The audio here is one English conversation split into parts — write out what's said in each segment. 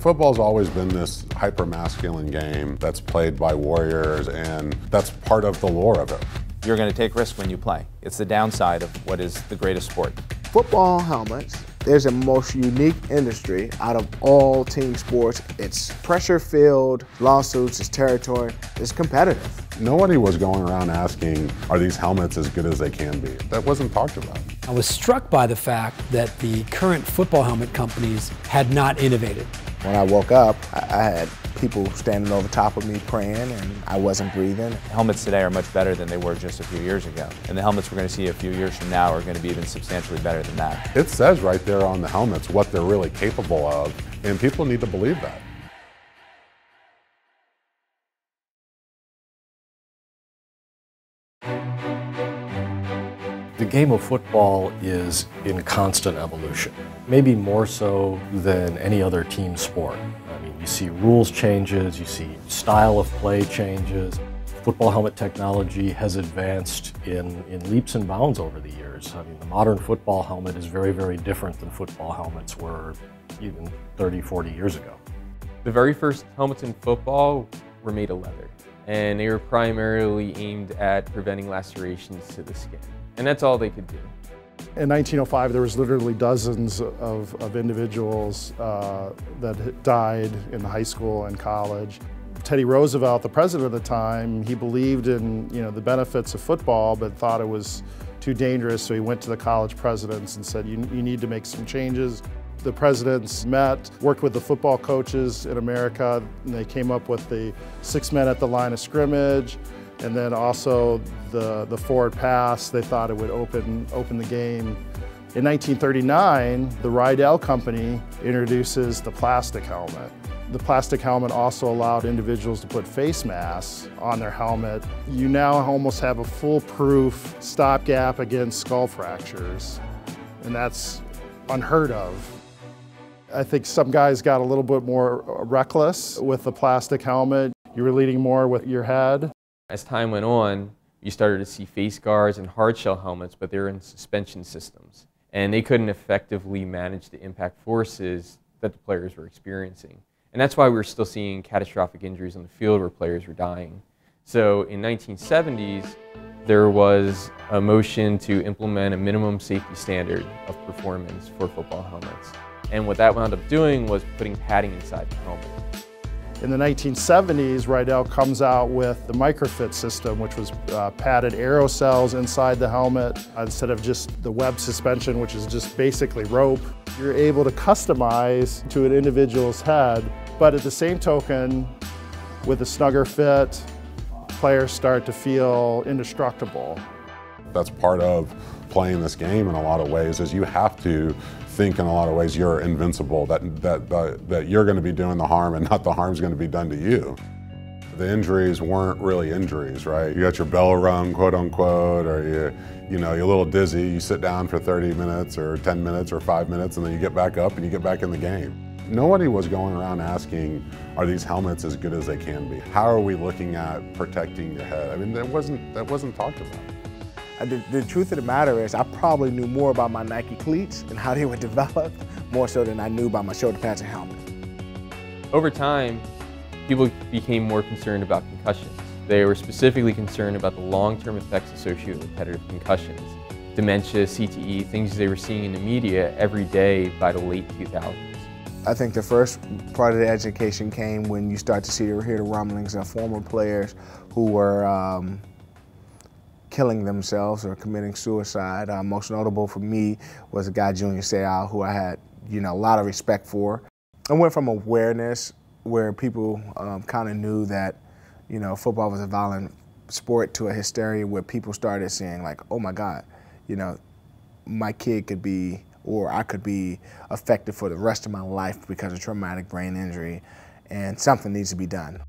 Football's always been this hyper-masculine game that's played by warriors, and that's part of the lore of it. You're going to take risks when you play. It's the downside of what is the greatest sport. Football helmets, there's a most unique industry out of all team sports. It's pressure-filled, lawsuits, it's territory, it's competitive. Nobody was going around asking, are these helmets as good as they can be? That wasn't talked about. I was struck by the fact that the current football helmet companies had not innovated. When I woke up, I had people standing over top of me praying, and I wasn't breathing. Helmets today are much better than they were just a few years ago. And the helmets we're going to see a few years from now are going to be even substantially better than that. It says right there on the helmets what they're really capable of, and people need to believe that. The game of football is in constant evolution, maybe more so than any other team sport. I mean, you see rules changes, you see style of play changes. Football helmet technology has advanced in leaps and bounds over the years. I mean, the modern football helmet is very, very different than football helmets were even 30, 40 years ago. The very first helmets in football were made of leather, and they were primarily aimed at preventing lacerations to the skin. And that's all they could do. In 1905, there was literally dozens of individuals that died in high school and college. Teddy Roosevelt, the president at the time, he believed in the benefits of football, but thought it was too dangerous, so he went to the college presidents and said, you need to make some changes. The presidents met, worked with the football coaches in America, and they came up with the 6 men at the line of scrimmage. And then also the forward pass, they thought it would open the game. In 1939, the Riddell company introduces the plastic helmet. The plastic helmet also allowed individuals to put face masks on their helmet. You now almost have a foolproof stopgap against skull fractures, and that's unheard of. I think some guys got a little bit more reckless with the plastic helmet. You were leading more with your head. As time went on, you started to see face guards and hard shell helmets, but they were in suspension systems. And they couldn't effectively manage the impact forces that the players were experiencing. And that's why we're still seeing catastrophic injuries on the field where players were dying. So in 1970s, there was a motion to implement a minimum safety standard of performance for football helmets. And what that wound up doing was putting padding inside the helmet. In the 1970s, Riddell comes out with the microfit system, which was padded aerosols inside the helmet instead of just the web suspension, which is just basically rope. You're able to customize to an individual's head, but at the same token, with a snugger fit, players start to feel indestructible. That's part of playing this game in a lot of ways, is you have to think in a lot of ways you're invincible, that you're going to be doing the harm and not the harm's going to be done to you. The injuries weren't really injuries, right? You got your bell rung, quote unquote, or you're a little dizzy, you sit down for 30 minutes or 10 minutes or 5 minutes, and then you get back up and you get back in the game. Nobody was going around asking, are these helmets as good as they can be? How are we looking at protecting your head? I mean, that wasn't talked about. The truth of the matter is I probably knew more about my Nike cleats and how they were developed, more so than I knew about my shoulder pads and helmet. Over time, people became more concerned about concussions. They were specifically concerned about the long-term effects associated with repetitive concussions, dementia, CTE, things they were seeing in the media every day by the late 2000s. I think the first part of the education came when you start to hear the rumblings of former players who were killing themselves or committing suicide. Most notable for me was a guy, Junior Seau, who I had a lot of respect for. I went from awareness where people kind of knew that football was a violent sport to a hysteria where people started saying like, oh my God, my kid could be, or I could be affected for the rest of my life because of traumatic brain injury, and something needs to be done.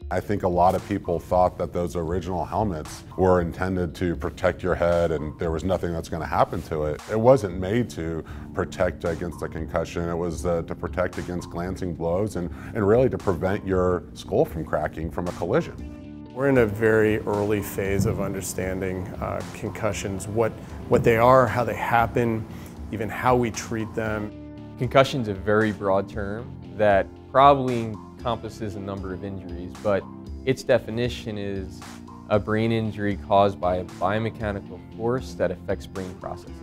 I think a lot of people thought that those original helmets were intended to protect your head and there was nothing that's going to happen to it. It wasn't made to protect against a concussion. It was to protect against glancing blows and really to prevent your skull from cracking from a collision. We're in a very early phase of understanding concussions, what they are, how they happen, even how we treat them. Concussion's a very broad term that probably encompasses a number of injuries, but its definition is a brain injury caused by a biomechanical force that affects brain processes.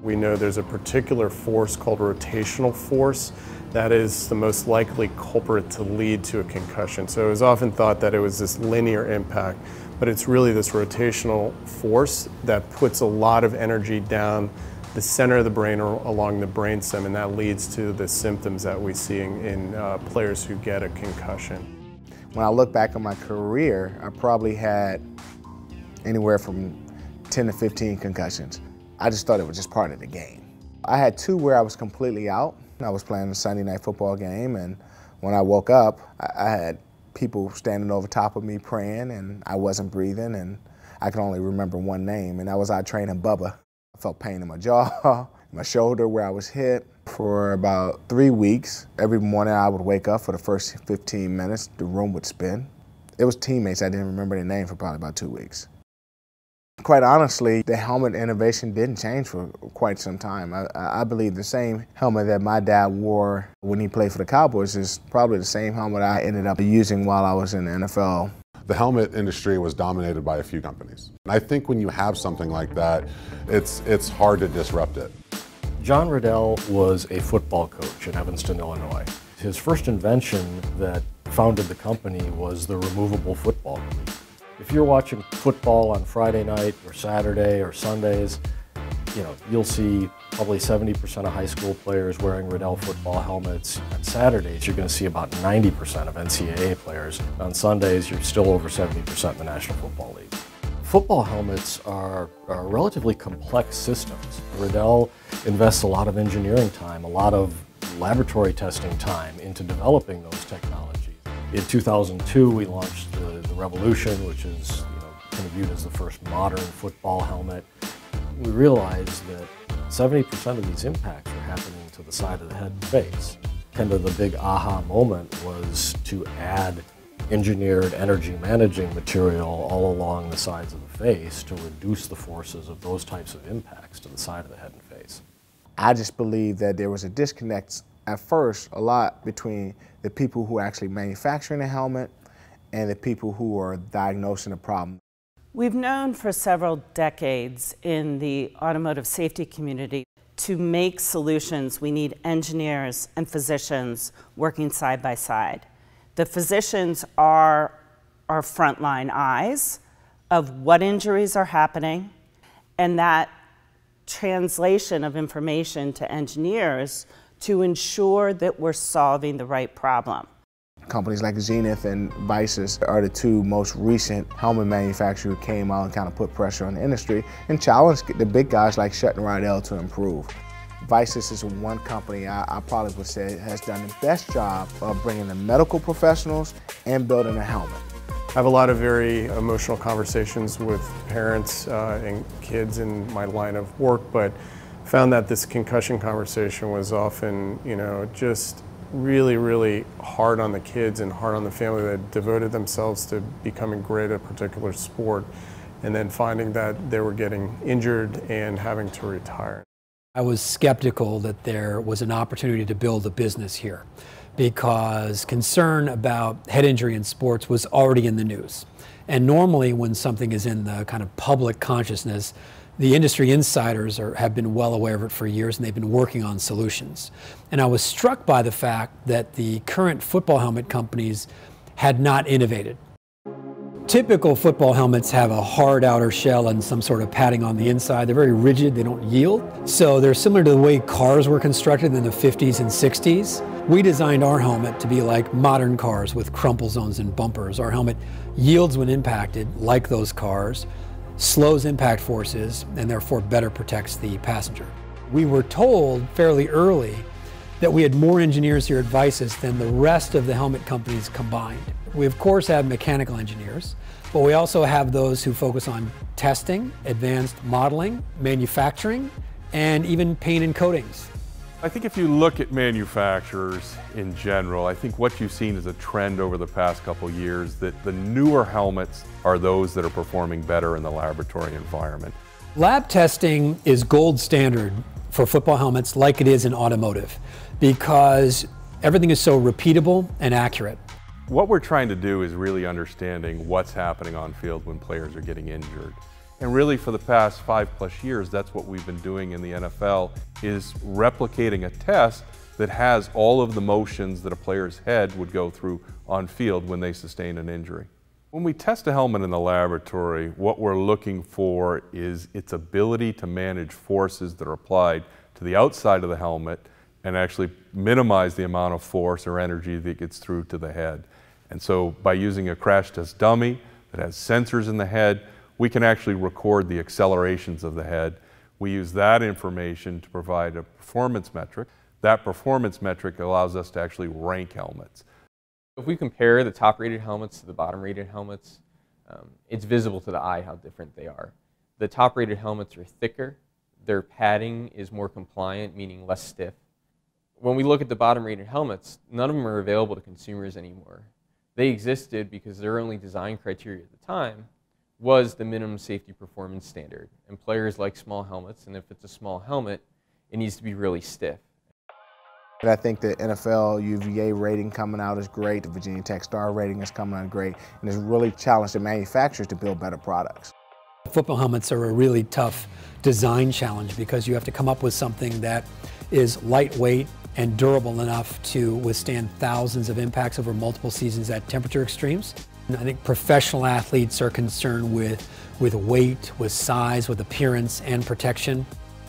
We know there's a particular force called rotational force that is the most likely culprit to lead to a concussion. So it was often thought that it was this linear impact, but it's really this rotational force that puts a lot of energy down the center of the brain or along the brainstem, and that leads to the symptoms that we see in players who get a concussion. When I look back on my career, I probably had anywhere from 10 to 15 concussions. I just thought it was just part of the game. I had two where I was completely out. I was playing a Sunday night football game, and when I woke up, I had people standing over top of me praying, and I wasn't breathing, and I could only remember one name, and that was our trainer, Bubba. I felt pain in my jaw, my shoulder where I was hit. For about 3 weeks, every morning I would wake up for the first 15 minutes, the room would spin. It was teammates, I didn't remember their name for probably about 2 weeks. Quite honestly, the helmet innovation didn't change for quite some time. I believe the same helmet that my dad wore when he played for the Cowboys is probably the same helmet I ended up using while I was in the NFL. The helmet industry was dominated by a few companies. And I think when you have something like that, it's hard to disrupt it. John Riddell was a football coach in Evanston, Illinois. His first invention that founded the company was the removable football cleat. If you're watching football on Friday night or Saturday or Sundays, you'll see probably 70% of high school players wearing Riddell football helmets. On Saturdays, you're going to see about 90% of NCAA players. On Sundays, you're still over 70% in the National Football League. Football helmets are relatively complex systems. Riddell invests a lot of engineering time, a lot of laboratory testing time into developing those technologies. In 2002, we launched the Revolution, which is kind of viewed as the first modern football helmet. We realized that 70% of these impacts were happening to the side of the head and face. Kind of the big aha moment was to add engineered energy managing material all along the sides of the face to reduce the forces of those types of impacts to the side of the head and face. I just believe that there was a disconnect at first a lot between the people who are actually manufacturing the helmet and the people who are diagnosing the problem. We've known for several decades in the automotive safety community to make solutions, we need engineers and physicians working side by side. The physicians are our frontline eyes of what injuries are happening, and that translation of information to engineers to ensure that we're solving the right problem. Companies like Zenith and Vicis are the two most recent helmet manufacturers who came out and kind of put pressure on the industry and challenged the big guys like Shawn and Riddell to improve. Vicis is one company I probably would say has done the best job of bringing the medical professionals and building a helmet. I have a lot of very emotional conversations with parents and kids in my line of work, but found that this concussion conversation was often, just really, really hard on the kids and hard on the family that devoted themselves to becoming great at a particular sport, and then finding that they were getting injured and having to retire. I was skeptical that there was an opportunity to build a business here because concern about head injury in sports was already in the news. And normally when something is in the kind of public consciousness, the industry insiders have been well aware of it for years, and they've been working on solutions. And I was struck by the fact that the current football helmet companies had not innovated. Typical football helmets have a hard outer shell and some sort of padding on the inside. They're very rigid, they don't yield. So they're similar to the way cars were constructed in the 50s and 60s. We designed our helmet to be like modern cars with crumple zones and bumpers. Our helmet yields when impacted, like those cars, slows impact forces, and therefore better protects the passenger. We were told fairly early that we had more engineers here at Vicis than the rest of the helmet companies combined. We of course have mechanical engineers, but we also have those who focus on testing, advanced modeling, manufacturing, and even paint and coatings. I think if you look at manufacturers in general, I think what you've seen is a trend over the past couple years that the newer helmets are those that are performing better in the laboratory environment. Lab testing is gold standard for football helmets like it is in automotive, because Everything is so repeatable and accurate. What we're trying to do is really understanding what's happening on field when players are getting injured. And really for the past 5+ years, that's what we've been doing in the NFL, is replicating a test that has all of the motions that a player's head would go through on field when they sustain an injury. When we test a helmet in the laboratory, what we're looking for is its ability to manage forces that are applied to the outside of the helmet and actually minimize the amount of force or energy that gets through to the head. And so by using a crash test dummy that has sensors in the head, we can actually record the accelerations of the head. We use that information to provide a performance metric. That performance metric allows us to actually rank helmets. If we compare the top-rated helmets to the bottom-rated helmets, it's visible to the eye how different they are. The top-rated helmets are thicker. Their padding is more compliant, meaning less stiff. When we look at the bottom-rated helmets, none of them are available to consumers anymore. They existed because their only design criteria at the time was the minimum safety performance standard. And players like small helmets, and if it's a small helmet, it needs to be really stiff. And I think the NFL UVA rating coming out is great, the Virginia Tech Star rating is coming out great, and it's really challenged the manufacturers to build better products. Football helmets are a really tough design challenge because you have to come up with something that is lightweight and durable enough to withstand thousands of impacts over multiple seasons at temperature extremes. And I think professional athletes are concerned with weight, with size, with appearance and protection.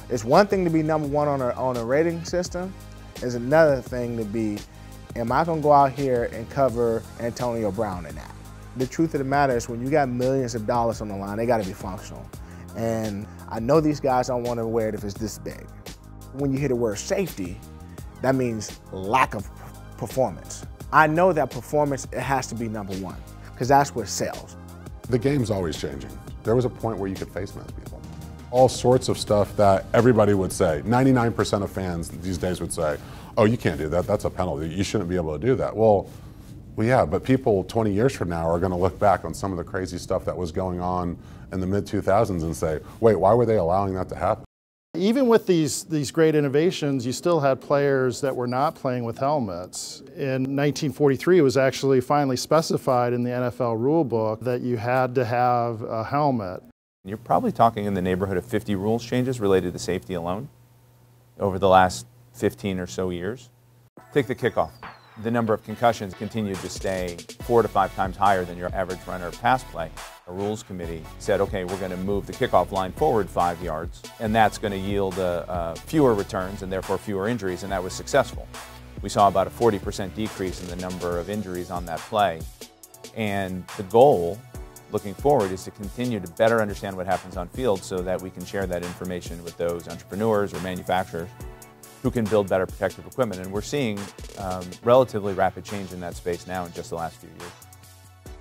It's one thing to be #1 on a rating system. It's another thing to be, am I going to go out here and cover Antonio Brown in that? The truth of the matter is when you got millions of dollars on the line, they got to be functional. And I know these guys don't want to wear it if it's this big. When you hear the word safety, that means lack of performance. I know that performance, it has to be #1 because that's what sells. The game's always changing. There was a point where you could face mask people. All sorts of stuff that everybody would say. 99% of fans these days would say, oh, you can't do that, that's a penalty, you shouldn't be able to do that. Well, yeah, but people 20 years from now are going to look back on some of the crazy stuff that was going on in the mid-2000s and say, wait, why were they allowing that to happen? Even with these great innovations, you still had players that were not playing with helmets. In 1943, it was actually finally specified in the NFL rule book that you had to have a helmet. You're probably talking in the neighborhood of 50 rules changes related to safety alone over the last 15 or so years. Take the kickoff. The number of concussions continued to stay 4 to 5 times higher than your average runner pass play. A rules committee said, okay, we're going to move the kickoff line forward 5 yards, and that's going to yield fewer returns and therefore fewer injuries, and that was successful. We saw about a 40% decrease in the number of injuries on that play. And the goal, looking forward, is to continue to better understand what happens on field so that we can share that information with those entrepreneurs or manufacturers who can build better protective equipment. And we're seeing relatively rapid change in that space now in just the last few years.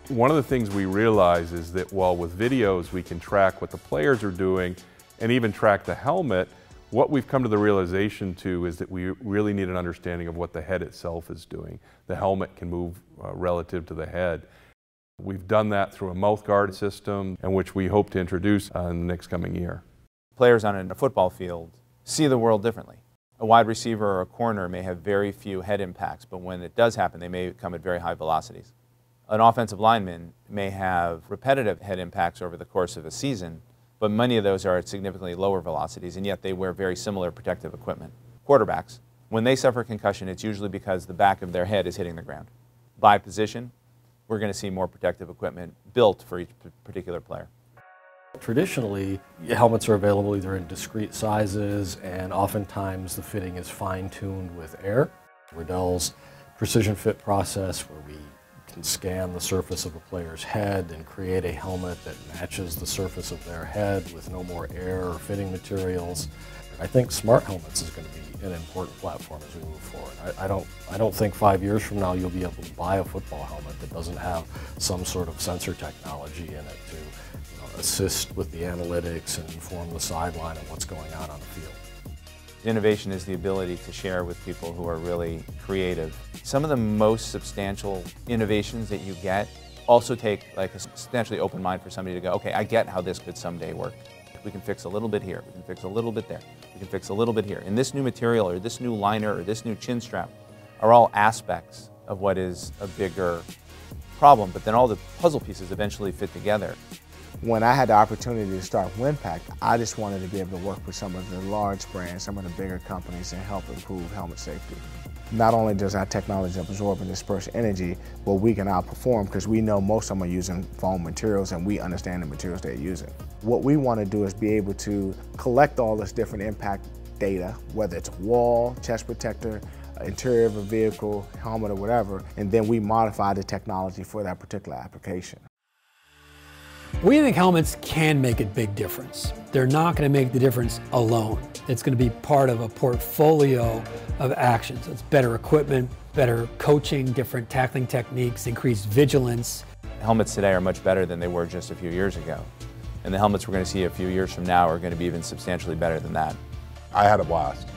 One of the things we realize is that while with videos we can track what the players are doing and even track the helmet, what we've come to the realization to is that we really need an understanding of what the head itself is doing. The helmet can move relative to the head. We've done that through a mouth guard system, and which we hope to introduce in the next coming year. Players on a football field see the world differently. A wide receiver or a corner may have very few head impacts, but when it does happen, they may come at very high velocities. An offensive lineman may have repetitive head impacts over the course of a season, but many of those are at significantly lower velocities, and yet they wear very similar protective equipment. Quarterbacks, when they suffer concussion, it's usually because the back of their head is hitting the ground. By position, we're going to see more protective equipment built for each particular player. Traditionally, helmets are available either in discrete sizes, and oftentimes the fitting is fine-tuned with air. Riddell's precision fit process, where we can scan the surface of a player's head and create a helmet that matches the surface of their head with no more air or fitting materials. I think smart helmets is going to be an important platform as we move forward. I don't think 5 years from now you'll be able to buy a football helmet that doesn't have some sort of sensor technology in it to assist with the analytics and inform the sideline of what's going on the field. Innovation is the ability to share with people who are really creative. Some of the most substantial innovations that you get also take like a substantially open mind for somebody to go, okay, I get how this could someday work. We can fix a little bit here, we can fix a little bit there, we can fix a little bit here. In this new material or this new liner or this new chin strap, are all aspects of what is a bigger problem, but then all the puzzle pieces eventually fit together. When I had the opportunity to start Windpact, I just wanted to be able to work with some of the large brands, some of the bigger companies, and help improve helmet safety. Not only does our technology absorb and disperse energy, but we can outperform because we know most of them are using foam materials and we understand the materials they're using. What we want to do is be able to collect all this different impact data, whether it's wall, chest protector, interior of a vehicle, helmet or whatever, and then we modify the technology for that particular application. We think helmets can make a big difference. They're not going to make the difference alone. It's going to be part of a portfolio of actions. It's better equipment, better coaching, different tackling techniques, increased vigilance. Helmets today are much better than they were just a few years ago. And the helmets we're going to see a few years from now are going to be even substantially better than that. I had a blast,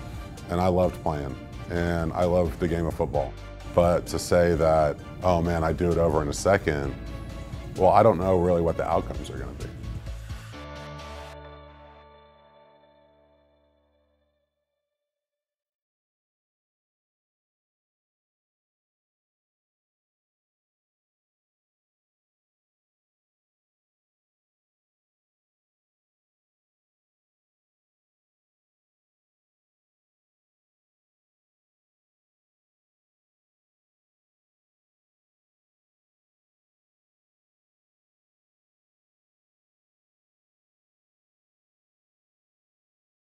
and I loved playing, and I loved the game of football. But to say that, oh man, I'd do it over in a second, well, I don't know really what the outcomes are going to be.